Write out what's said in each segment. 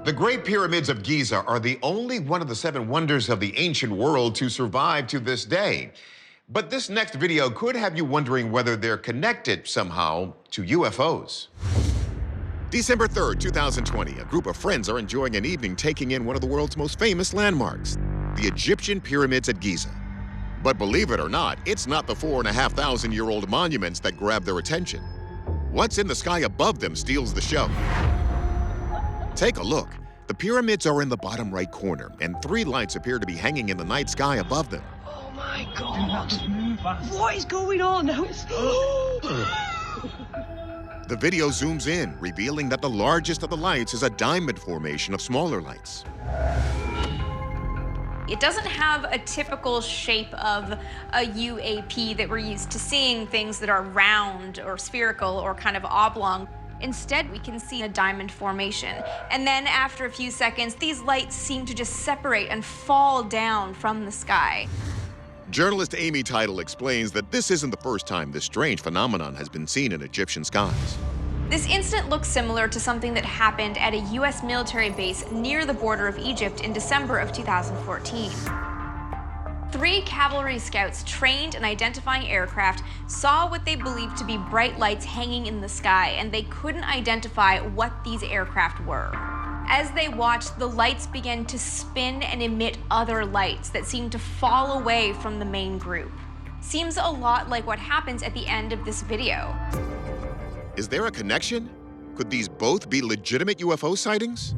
The Great Pyramids of Giza are the only one of the seven wonders of the ancient world to survive to this day. But this next video could have you wondering whether they're connected somehow to UFOs. December 3rd, 2020, a group of friends are enjoying an evening taking in one of the world's most famous landmarks, the Egyptian pyramids at Giza. But believe it or not, it's not the 4,500-year-old monuments that grab their attention. What's in the sky above them steals the show. Take a look. The pyramids are in the bottom right corner, and three lights appear to be hanging in the night sky above them. Oh my God! What is going on? Now it's... The video zooms in, revealing that the largest of the lights is a diamond formation of smaller lights. It doesn't have a typical shape of a UAP that we're used to seeing, things that are round or spherical or kind of oblong. Instead, we can see a diamond formation. And then after a few seconds, these lights seem to just separate and fall down from the sky. Journalist Amy Title explains that this isn't the first time this strange phenomenon has been seen in Egyptian skies. This incident looks similar to something that happened at a U.S. military base near the border of Egypt in December of 2014. 3 cavalry scouts trained in identifying aircraft saw what they believed to be bright lights hanging in the sky, and they couldn't identify what these aircraft were. As they watched, the lights began to spin and emit other lights that seemed to fall away from the main group. Seems a lot like what happens at the end of this video. Is there a connection? Could these both be legitimate UFO sightings?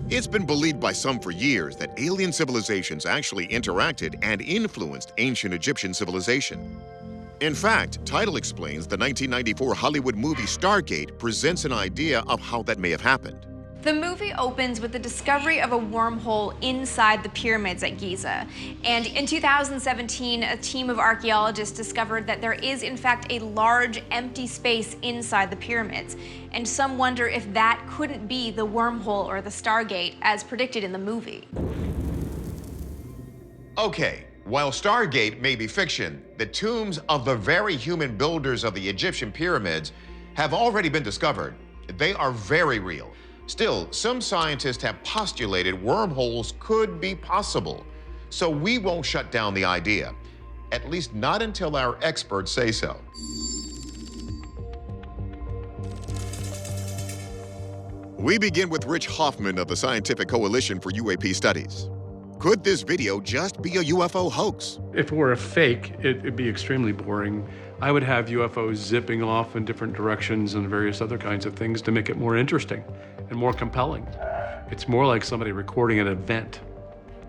It's been believed by some for years that alien civilizations actually interacted and influenced ancient Egyptian civilization. In fact, Title explains the 1994 Hollywood movie Stargate presents an idea of how that may have happened. The movie opens with the discovery of a wormhole inside the pyramids at Giza. And in 2017, a team of archaeologists discovered that there is, in fact, a large empty space inside the pyramids. And some wonder if that couldn't be the wormhole or the Stargate, as predicted in the movie. Okay, while Stargate may be fiction, the tombs of the very human builders of the Egyptian pyramids have already been discovered. They are very real. Still, some scientists have postulated wormholes could be possible, so we won't shut down the idea, at least not until our experts say so. We begin with Rich Hoffman of the Scientific Coalition for UAP Studies. Could this video just be a UFO hoax? If it were a fake, it'd be extremely boring. I would have UFOs zipping off in different directions and various other kinds of things to make it more interesting and more compelling. It's more like somebody recording an event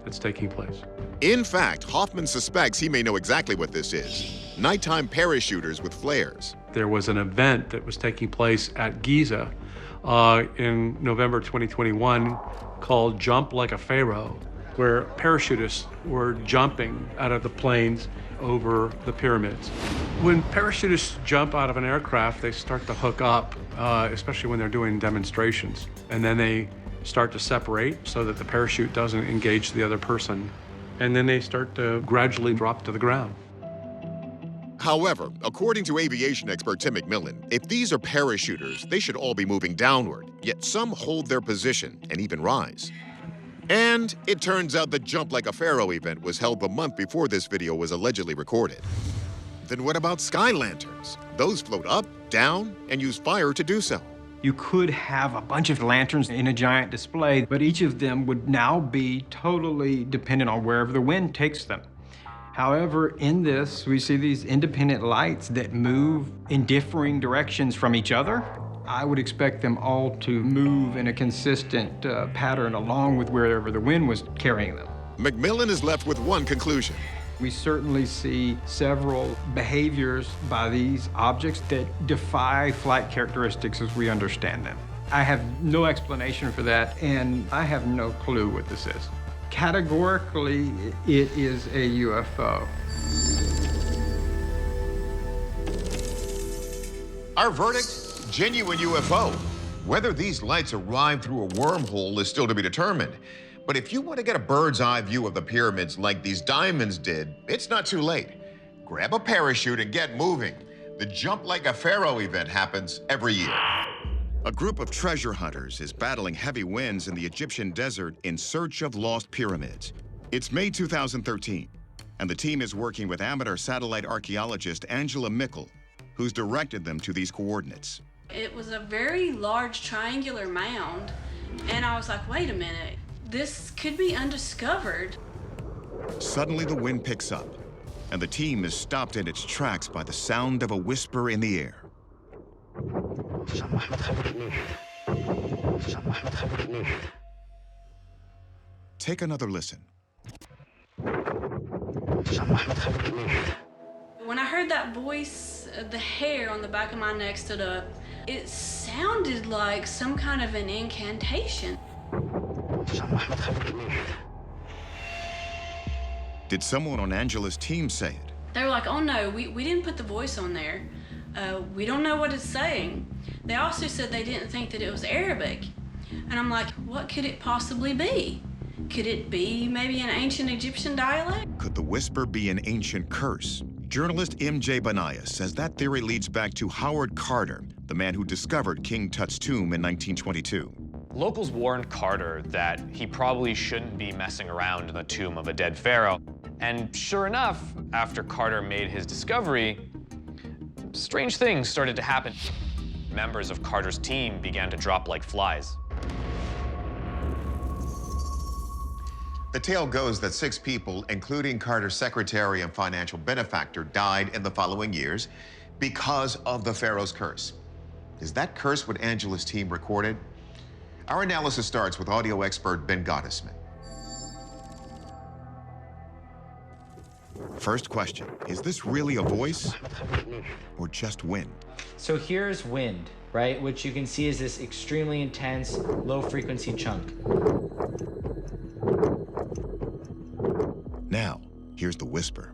that's taking place. In fact, Hoffman suspects he may know exactly what this is. Nighttime parachuters with flares. There was an event that was taking place at Giza in November 2021 called Jump Like a Pharaoh, where parachutists were jumping out of the planes over the pyramids. When parachutists jump out of an aircraft, they start to hook up, especially when they're doing demonstrations. And then they start to separate so that the parachute doesn't engage the other person. And then they start to gradually drop to the ground. However, according to aviation expert Tim McMillan, if these are parachuters, they should all be moving downward, yet some hold their position and even rise. And it turns out the Jump Like a Pharaoh event was held the month before this video was allegedly recorded. Then what about sky lanterns? Those float up, down, and use fire to do so. You could have a bunch of lanterns in a giant display, but each of them would now be totally dependent on wherever the wind takes them. However, in this, we see these independent lights that move in differing directions from each other. I would expect them all to move in a consistent pattern along with wherever the wind was carrying them. McMillan is left with one conclusion. We certainly see several behaviors by these objects that defy flight characteristics as we understand them. I have no explanation for that, and I have no clue what this is. Categorically, it is a UFO. Our verdict? Genuine UFO. Whether these lights arrive through a wormhole is still to be determined. But if you want to get a bird's eye view of the pyramids like these diamonds did, it's not too late. Grab a parachute and get moving. The Jump Like a Pharaoh event happens every year. A group of treasure hunters is battling heavy winds in the Egyptian desert in search of lost pyramids. It's May 2013, and the team is working with amateur satellite archaeologist Angela Mickle, who's directed them to these coordinates. It was a very large triangular mound, and I was like, wait a minute, this could be undiscovered. Suddenly the wind picks up, and the team is stopped in its tracks by the sound of a whisper in the air. Take another listen. When I heard that voice, the hair on the back of my neck stood up. It sounded like some kind of an incantation. Did someone on Angela's team say it? They were like, oh no, we didn't put the voice on there. We don't know what it's saying. They also said they didn't think that it was Arabic. And I'm like, what could it possibly be? Could it be maybe an ancient Egyptian dialect? Could the whisper be an ancient curse? Journalist M.J. Banias says that theory leads back to Howard Carter, the man who discovered King Tut's tomb in 1922. Locals warned Carter that he probably shouldn't be messing around in the tomb of a dead pharaoh. And sure enough, after Carter made his discovery, strange things started to happen. Members of Carter's team began to drop like flies. The tale goes that 6 people, including Carter's secretary and financial benefactor, died in the following years because of the Pharaoh's curse. Is that curse what Angela's team recorded? Our analysis starts with audio expert Ben Gottesman. First question, is this really a voice or just wind? So here's wind, right? Which you can see is this extremely intense, low-frequency chunk. Now, here's the whisper.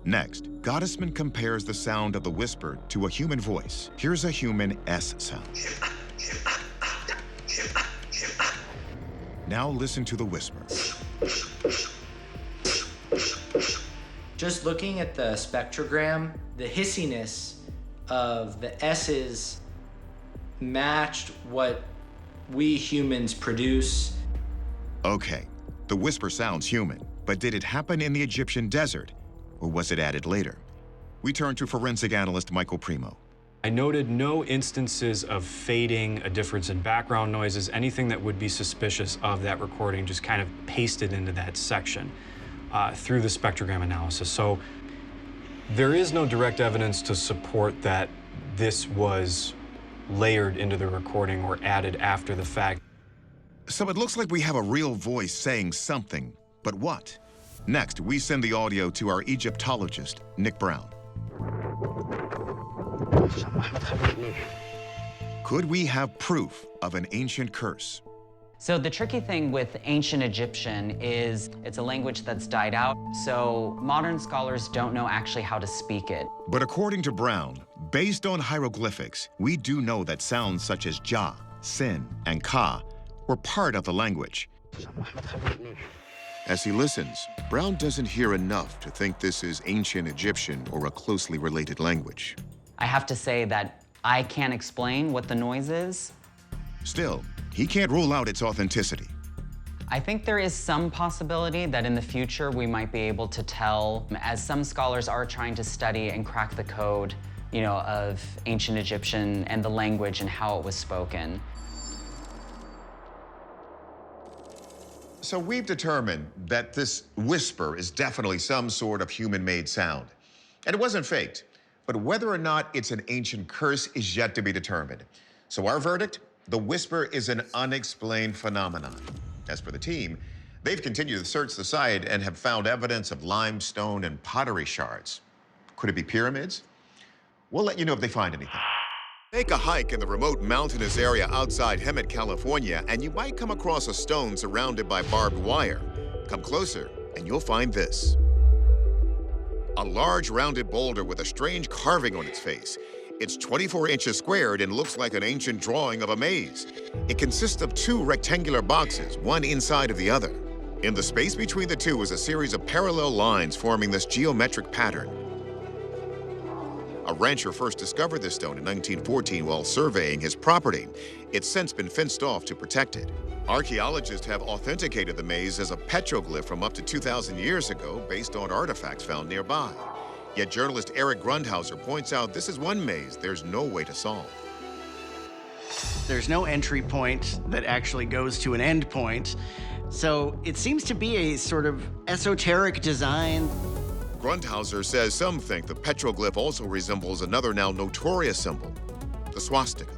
Next, Gottesman compares the sound of the whisper to a human voice. Here's a human S sound. Now listen to the whisper. Just looking at the spectrogram, the hissiness of the S's matched what we humans produce. Okay, the whisper sounds human, but did it happen in the Egyptian desert, or was it added later? We turn to forensic analyst Michael Primo. I noted no instances of fading, a difference in background noises, anything that would be suspicious of that recording, just kind of pasted into that section through the spectrogram analysis. So there is no direct evidence to support that this was layered into the recording or added after the fact. So it looks like we have a real voice saying something, but what? Next, we send the audio to our Egyptologist, Nick Brown. Could we have proof of an ancient curse? So the tricky thing with ancient Egyptian is it's a language that's died out, so modern scholars don't know actually how to speak it. But according to Brown, based on hieroglyphics, we do know that sounds such as Ja, Sin, and Ka were part of the language. As he listens, Brown doesn't hear enough to think this is ancient Egyptian or a closely related language. I have to say that I can't explain what the noise is. Still, he can't rule out its authenticity. I think there is some possibility that in the future we might be able to tell, as some scholars are trying to study and crack the code, of ancient Egyptian and the language and how it was spoken. So we've determined that this whisper is definitely some sort of human-made sound. And it wasn't faked, but whether or not it's an ancient curse is yet to be determined. So our verdict? The whisper is an unexplained phenomenon. As for the team, they've continued to search the site and have found evidence of limestone and pottery shards. Could it be pyramids? We'll let you know if they find anything. Take a hike in the remote mountainous area outside Hemet, California, and you might come across a stone surrounded by barbed wire. Come closer, and you'll find this. A large rounded boulder with a strange carving on its face. It's 24 inches squared and looks like an ancient drawing of a maze. It consists of 2 rectangular boxes, one inside of the other. In the space between the two is a series of parallel lines forming this geometric pattern. A rancher first discovered this stone in 1914 while surveying his property. It's since been fenced off to protect it. Archaeologists have authenticated the maze as a petroglyph from up to 2,000 years ago based on artifacts found nearby. Yet journalist Eric Grundhauser points out this is one maze there's no way to solve. There's no entry point that actually goes to an end point. So it seems to be a sort of esoteric design. Grundhauser says some think the petroglyph also resembles another now notorious symbol, the swastika.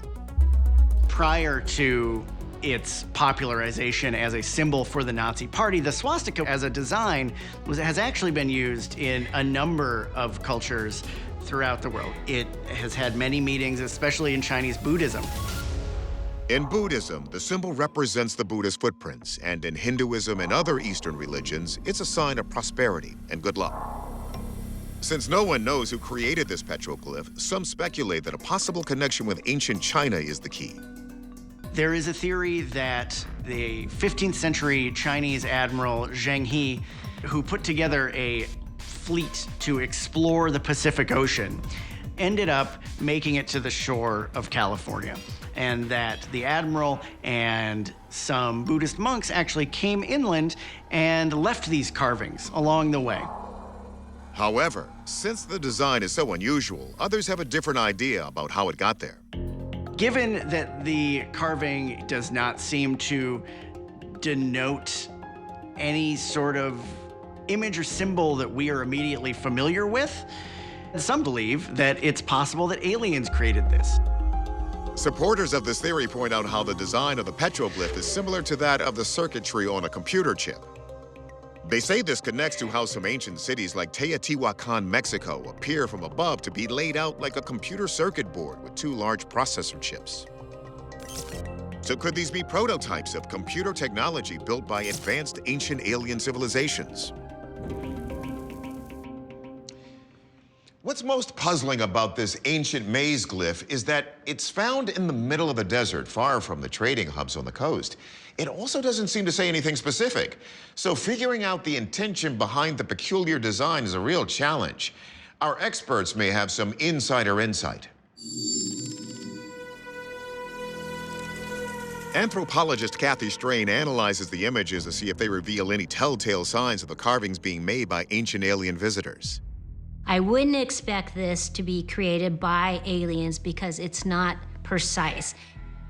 Prior to its popularization as a symbol for the Nazi Party, the swastika as a design has actually been used in a number of cultures throughout the world. It has had many meanings, especially in Chinese Buddhism. In Buddhism, the symbol represents the Buddha's footprints, and in Hinduism and other Eastern religions, it's a sign of prosperity and good luck. Since no one knows who created this petroglyph, some speculate that a possible connection with ancient China is the key. There is a theory that the 15th century Chinese admiral Zheng He, who put together a fleet to explore the Pacific Ocean, ended up making it to the shore of California. And that the admiral and some Buddhist monks actually came inland and left these carvings along the way. However, since the design is so unusual, others have a different idea about how it got there. Given that the carving does not seem to denote any sort of image or symbol that we are immediately familiar with, some believe that it's possible that aliens created this. Supporters of this theory point out how the design of the petroglyph is similar to that of the circuitry on a computer chip. They say this connects to how some ancient cities like Teotihuacan, Mexico, appear from above to be laid out like a computer circuit board with two large processor chips. So could these be prototypes of computer technology built by advanced ancient alien civilizations? What's most puzzling about this ancient maze glyph is that it's found in the middle of the desert, far from the trading hubs on the coast. It also doesn't seem to say anything specific. So figuring out the intention behind the peculiar design is a real challenge. Our experts may have some insider insight. Anthropologist Kathy Strain analyzes the images to see if they reveal any telltale signs of the carvings being made by ancient alien visitors. I wouldn't expect this to be created by aliens because it's not precise.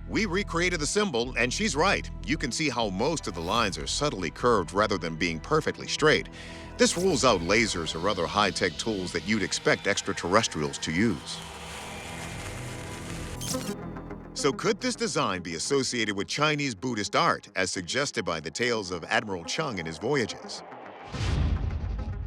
We recreated the symbol, and she's right. You can see how most of the lines are subtly curved rather than being perfectly straight. This rules out lasers or other high-tech tools that you'd expect extraterrestrials to use. So could this design be associated with Chinese Buddhist art, as suggested by the tales of Admiral Chung and his voyages?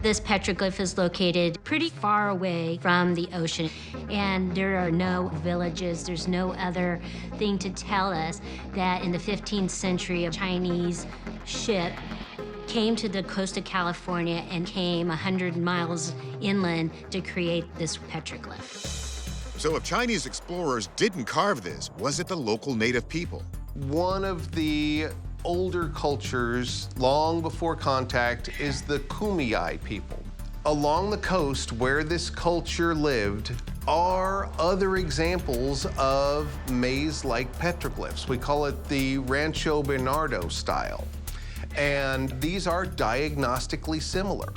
This petroglyph is located pretty far away from the ocean, and there are no villages, there's no other thing to tell us that in the 15th century a Chinese ship came to the coast of California and came 100 miles inland to create this petroglyph. So if Chinese explorers didn't carve this, was it the local native people? One of the older cultures, long before contact, is the Kumeyaay people. Along the coast where this culture lived are other examples of maze-like petroglyphs. We call it the Rancho Bernardo style. And these are diagnostically similar.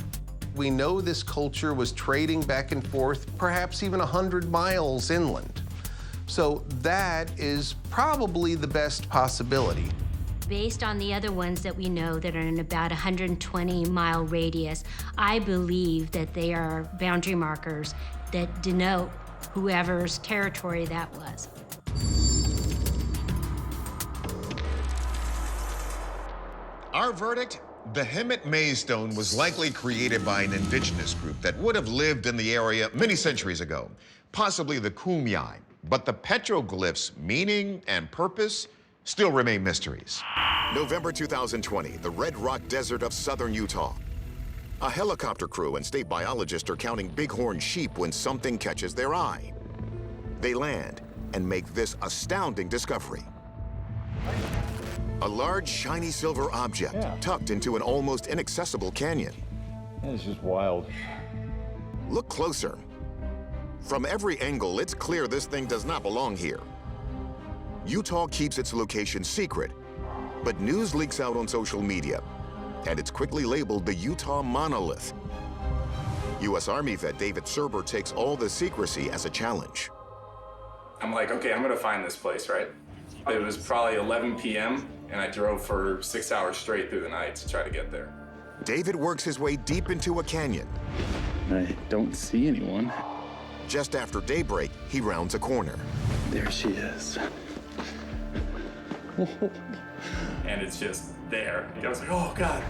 We know this culture was trading back and forth, perhaps even 100 miles inland. So that is probably the best possibility. Based on the other ones that we know that are in about 120-mile radius, I believe that they are boundary markers that denote whoever's territory that was. Our verdict? The Hemet Maze Stone was likely created by an indigenous group that would have lived in the area many centuries ago, possibly the Kumeyaay. But the petroglyph's meaning and purpose still remain mysteries. November 2020, the Red Rock Desert of southern Utah. A helicopter crew and state biologists are counting bighorn sheep when something catches their eye. They land and make this astounding discovery. A large, shiny silver object tucked into an almost inaccessible canyon. It's just wild. Look closer. From every angle, it's clear this thing does not belong here. Utah keeps its location secret, but news leaks out on social media, and it's quickly labeled the Utah monolith. U.S. Army vet David Serber takes all the secrecy as a challenge. I'm like, okay, I'm gonna find this place, right? It was probably 11 p.m., and I drove for 6 hours straight through the night to try to get there. David works his way deep into a canyon. I don't see anyone. Just after daybreak, he rounds a corner. There she is. And it's just there. I was like, oh God.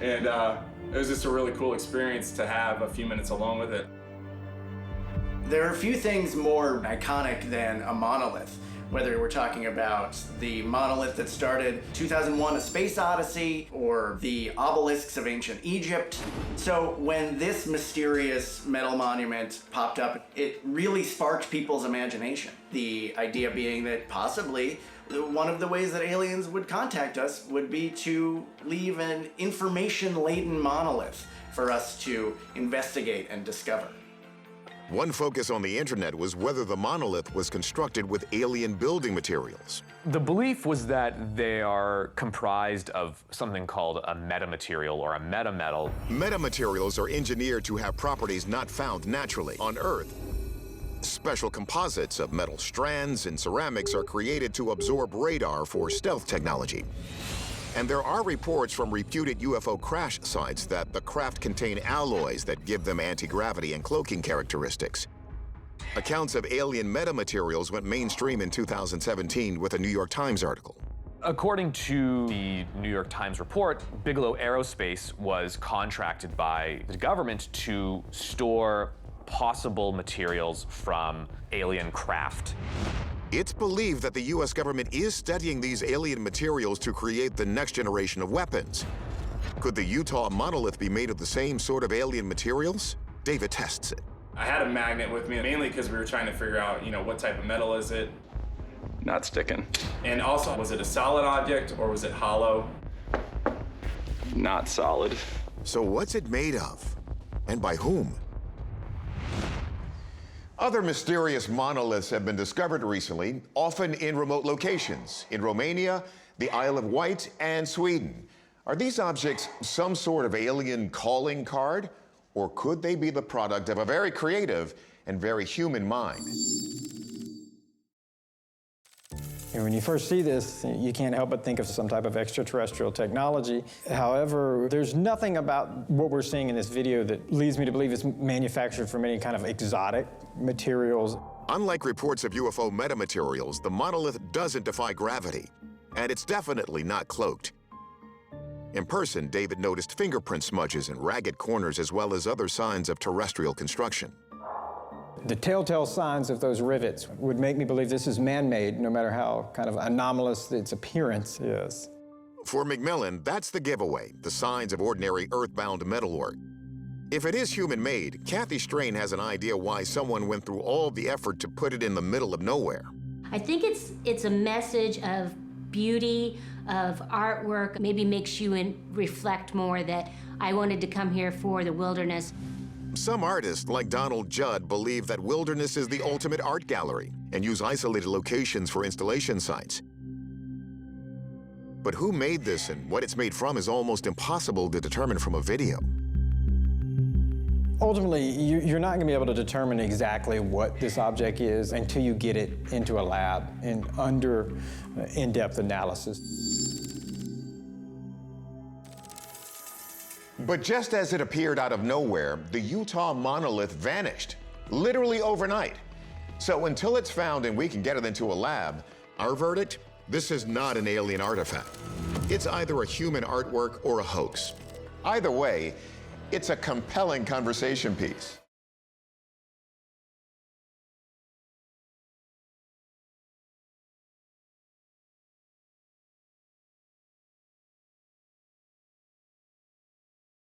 And it was just a really cool experience to have a few minutes alone with it. There are a few things more iconic than a monolith, whether we're talking about the monolith that started 2001: A Space Odyssey or the obelisks of ancient Egypt. So when this mysterious metal monument popped up, it really sparked people's imagination. The idea being that possibly one of the ways that aliens would contact us would be to leave an information-laden monolith for us to investigate and discover. One focus on the internet was whether the monolith was constructed with alien building materials. The belief was that they are comprised of something called a metamaterial or a metametal. Metamaterials are engineered to have properties not found naturally on Earth. Special composites of metal strands and ceramics are created to absorb radar for stealth technology. And there are reports from reputed UFO crash sites that the craft contain alloys that give them anti-gravity and cloaking characteristics. Accounts of alien metamaterials went mainstream in 2017 with a New York Times article. According to the New York Times report, Bigelow Aerospace was contracted by the government to store possible materials from alien craft. It's believed that the U.S. government is studying these alien materials to create the next generation of weapons. Could the Utah monolith be made of the same sort of alien materials? David tests it. I had a magnet with me, mainly because we were trying to figure out, what type of metal is it? Not sticking. And also, was it a solid object or was it hollow? Not solid. So what's it made of? And by whom? Other mysterious monoliths have been discovered recently, often in remote locations, in Romania, the Isle of Wight, and Sweden. Are these objects some sort of alien calling card, or could they be the product of a very creative and very human mind? And when you first see this, you can't help but think of some type of extraterrestrial technology. However, there's nothing about what we're seeing in this video that leads me to believe it's manufactured from any kind of exotic materials. Unlike reports of UFO metamaterials, the monolith doesn't defy gravity, and it's definitely not cloaked. In person, David noticed fingerprint smudges in ragged corners as well as other signs of terrestrial construction. The telltale signs of those rivets would make me believe this is man-made, no matter how kind of anomalous its appearance is. For McMillan, that's the giveaway, the signs of ordinary earthbound metalwork. If it is human-made, Kathy Strain has an idea why someone went through all the effort to put it in the middle of nowhere. I think it's a message of beauty, of artwork, maybe makes you reflect more that I wanted to come here for the wilderness. Some artists, like Donald Judd, believe that wilderness is the ultimate art gallery and use isolated locations for installation sites. But who made this and what it's made from is almost impossible to determine from a video. Ultimately, you're not going to be able to determine exactly what this object is until you get it into a lab and under in-depth analysis. But just as it appeared out of nowhere, the Utah monolith vanished, literally overnight. So until it's found and we can get it into a lab, our verdict, this is not an alien artifact. It's either a human artwork or a hoax. Either way, it's a compelling conversation piece.